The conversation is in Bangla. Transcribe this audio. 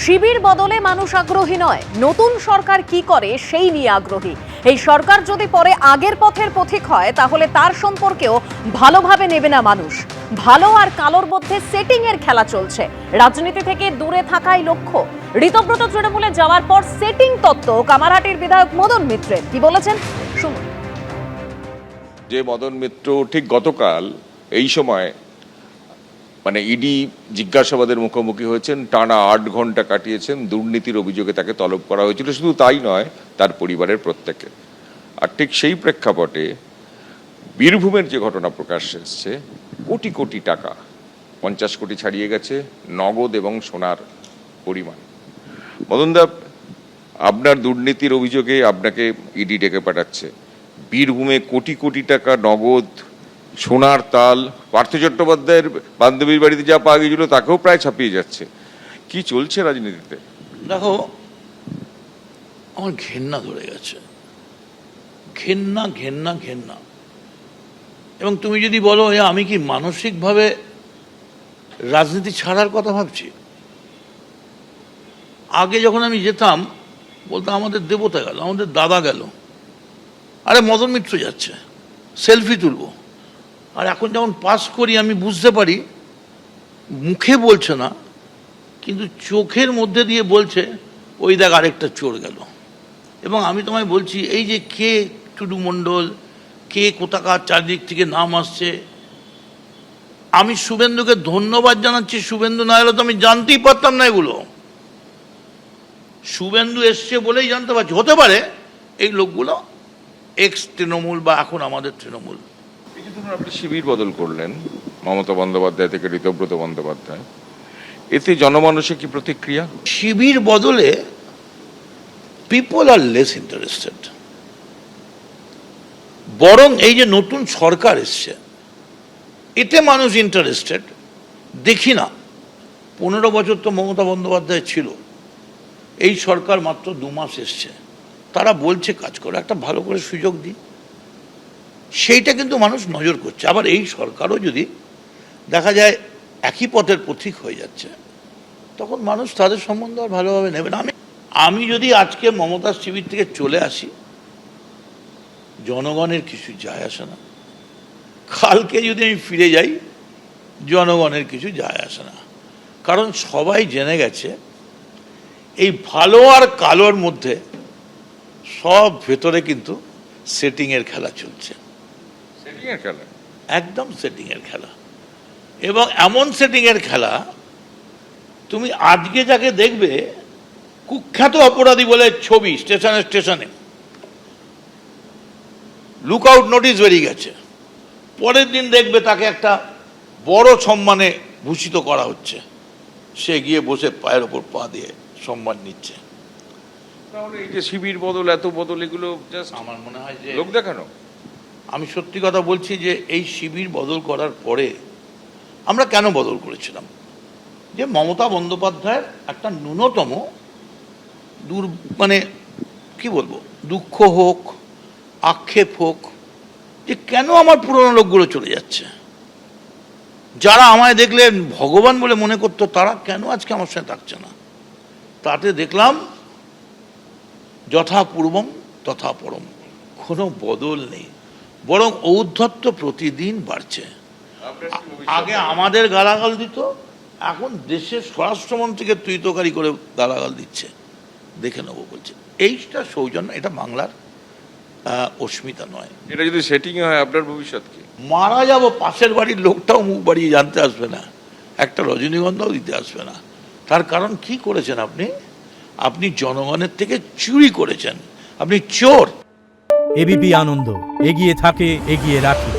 শিবির বদলে মানুষ আগ্রহী নয়, নতুন সরকার কি করে সেই নিয়ে আগ্রহী। এই সরকার যদি পরে আগের পথের পথিক হয় তাহলে তার সম্পর্কেও ভালোভাবে নেবে না মানুষ। ভালো আর কালোর মধ্যে সেটিং এর খেলা চলছে, রাজনীতি থেকে দূরে থাকাই লক্ষ্য। ঋতব্রত তৃণমূলে যাওয়ার পর সেটিং তত্ত্ব কামারহাটির বিধায়ক মদন মিত্রের, কি বলেছেন শুনুন। যে মদন মিত্র ঠিক গতকাল এই সময় ইডি জিজ্ঞাসাবাদের মুখোমুখি হয়েছেন, টানা 8 ঘন্টা কাটিয়েছেন, দুর্নীতির অভিযোগে তাকে তলব করা হয়েছিল। শুধু তাই নয়, তার পরিবারের প্রত্যেকে। আর ঠিক সেই প্রেক্ষাপটে বীরভূমের যে ঘটনা প্রকাশ্যে এসছে, কোটি কোটি টাকা, 50 কোটি ছাড়িয়ে গেছে নগদ এবং সোনার পরিমাণ। মদনদা, আপনার দুর্নীতির অভিযোগে আপনাকে ইডি ডেকে পাঠাচ্ছে। বীরভূমে কোটি কোটি টাকা নগদ, সোনার তাল, পার্থ চট্টোপাধ্যায়ের বান্ধবীর বাড়িতে যা পাওয়া গিয়েছিল তাকেও প্রায় ছাপিয়ে যাচ্ছে। কি চলছে রাজনীতিতে? দেখো, আমার ঘেন্না ধরে গেছে, ঘেন্না ঘেন্না ঘেন্না। এবং তুমি যদি বলো আমি কি মানসিকভাবে রাজনীতি ছাড়ার কথা ভাবছি? আগে যখন আমি যেতাম বলতাম আমাদের দেবতা গেল, আমাদের দাদা গেল, আরে মদন মিত্র যাচ্ছে, সেলফি তুলবো। আর এখন যখন পাস করি আমি বুঝতে পারি মুখে বলছে না, কিন্তু চোখের মধ্যে দিয়ে বলছে ওই দেখ আরেকটা চোর গেল। এবং আমি তোমায় বলছি, এই যে কে টুডু মণ্ডল, কে কোথাকার চারদিক থেকে নাম আসছে, আমি শুভেন্দুকে ধন্যবাদ জানাচ্ছি। শুভেন্দু না এলে তো আমি জানতেই পারতাম না এগুলো। শুভেন্দু এসছে বলেই জানতে পারছি। হতে পারে এই লোকগুলো এক্স তৃণমূল বা এখন আমাদের তৃণমূল। আপনি শিবির বদল করলেন, মমতা বন্দ্যোপাধ্যায় থেকে ঋতব্রত বন্দ্যোপাধ্যায়, এতে জনমানুষের কি প্রতিক্রিয়া? শিবির বদলে পিপল আর লেস ইন্টারেস্টেড। বরং এই যে নতুন সরকার এসছে এতে মানুষ ইন্টারেস্টেড। দেখি না, 15 বছর তো মমতা বন্দ্যোপাধ্যায় ছিল, এই সরকার মাত্র 2 মাস এসছে, তারা বলছে কাজ করে, একটা ভালো করে সুযোগ দিই, সেইটা কিন্তু মানুষ নজর করছে। আবার এই সরকারও যদি দেখা যায় একই পথের পথিক হয়ে যাচ্ছে, তখন মানুষ তাদের সম্বন্ধে আর ভালোভাবে নেবে না। আমি যদি আজকে মমতার শিবির থেকে চলে আসি, জনগণের কিছু যায় আসে না। কালকে যদি আমি ফিরে যাই, জনগণের কিছু যায় আসে না। কারণ সবাই জেনে গেছে এই ভালো আর কালোর মধ্যে সব ভেতরে কিন্তু সেটিংয়ের খেলা চলছে। সেটিংয়ের খেলা, একদম সেটিংয়ের খেলা। এবং এমন সেটিংয়ের খেলা, তুমি আজকে যাকে দেখবে কুখ্যাত অপরাধী বলে ছবি স্টেশনে স্টেশনে লুক আউট নোটিশ বেরিয়ে গেছে, পরের দিন দেখবে তাকে একটা বড় সম্মানে ভূষিত করা হচ্ছে, সে গিয়ে বসে পায়ের ওপর পা দিয়ে সম্মান নিচ্ছে। তাহলে এই যে শিবির বদল, এত বদল, এগুলো জাস্ট আমার মনে হয় যে লোক দেখানো। আমি সত্যি কথা বলছি যে এই শিবির বদল করার পরে আমরা কেন বদল করেছিলাম, যে মমতা বন্দ্যোপাধ্যায়ের একটা ন্যূনতম কি বলবো, দুঃখ হোক, আক্ষেপ হোক, যে কেন আমার পুরনো লোকগুলো চলে যাচ্ছে, যারা আমায় দেখলে ভগবান বলে মনে করতো, তারা কেন আজকে আমার সাথে থাকছে না। তাতে দেখলাম যথা পূর্বম তথা পরম, কোনো বদল নেই, বরং ঔদ্ধত্য প্রতিদিন বাড়ছে। আগে আমাদের গালাগাল দিত, এখন দেশের স্বরাষ্ট্রমন্ত্রীকে তুইতকারী করে গালাগাল দিচ্ছে, দেখে নেবো বলছে। এইটা সৌজন্য, এটা বাংলার অস্মিতা নয়। এটা যদি সেটিং হয়, আপনার ভবিষ্যৎ কি? মারা যাব, পাশের বাড়ির লোকটাও মুখ বাড়িয়ে জানতে আসবে না, একটা রজনীগন্ধাও দিতে আসবে না। তার কারণ কি করেছেন আপনি? আপনি জনগণের থেকে চুরি করেছেন, আপনি চোর। এবিপি আনন্দ, এগিয়ে থাকে, এগিয়ে রাখে।